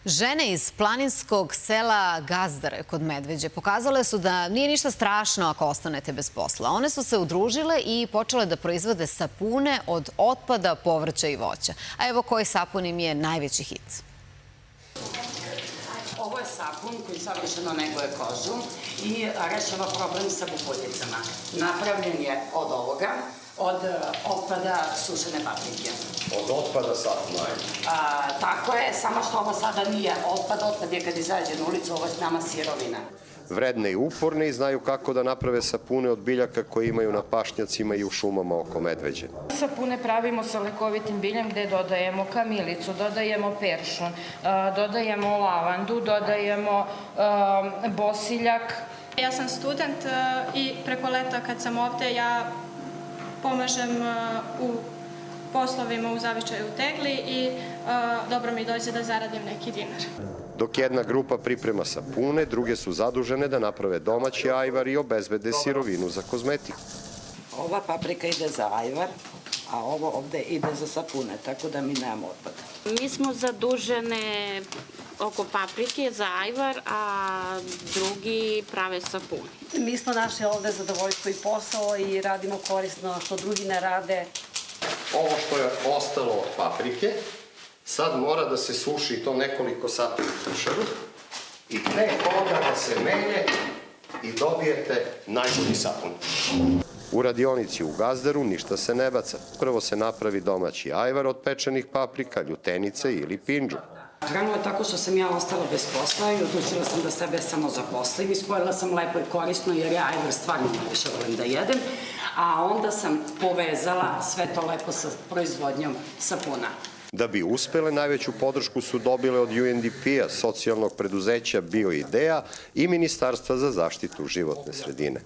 Žene iz planinskog sela Gazdare kod Medveđe pokazale su da nije ništa strašno ako ostanete bez posla. One su se udružile i počele da proizvode sapune od otpada, povrća i voća. A evo koji sapun im je najveći hit. Ovo je sapun koji savršeno neguje kožu i rešava problem sa bukoljicama. Napravljen je od ovoga, od otpada sušene paprike. Od otpada sapuna? Tako je, samo što ovo sada nije otpad je kad izađe na ulicu, ovo je s nama sirovina. Vredne i uporne i znaju kako da naprave sapune od biljaka koje imaju na pašnjacima i u šumama oko Medveđe. Sapune pravimo sa lekovitim biljem gde dodajemo kamilicu, dodajemo peršun, dodajemo lavandu, dodajemo bosiljak. Ja sam student i preko leta kad sam ovde ja pomažem u poslovima u zavičaju tegli i dobro mi dođe da zaradim neki dinar. Dok jedna grupa priprema sapune, druge su zadužene da naprave domaći ajvar i obezbede sirovinu za kozmetiku. Ova paprika ide za ajvar, a ovo ovde ide za sapune, tako da mi nemamo otpada. Mi smo zadužene oko paprike za ajvar, a drugi prave sapune. Mi smo našli ovde zadovoljstvo i posao i radimo korisno što drugi ne rade. Ovo što je ostalo od paprike, sad mora da se suši to nekoliko sati u sušaru i pre toga da se melje i dobijete najbolji sapun. U radionici u Gazdaru ništa se ne baca. Prvo se napravi domaći ajvar od pečenih paprika, ljutenice ili pindžu. Krenulo je tako što sam ja ostala bez posla i odlučila sam da sebe samo zaposlim. Ispojila sam lepo i korisno jer ja ajvar stvarno najviše volim da jedem. A onda sam povezala sve to lepo sa proizvodnjom sapuna. Da bi uspele, najveću podršku su dobile od UNDP-a, socijalnog preduzeća Bioidea i Ministarstva za zaštitu životne sredine.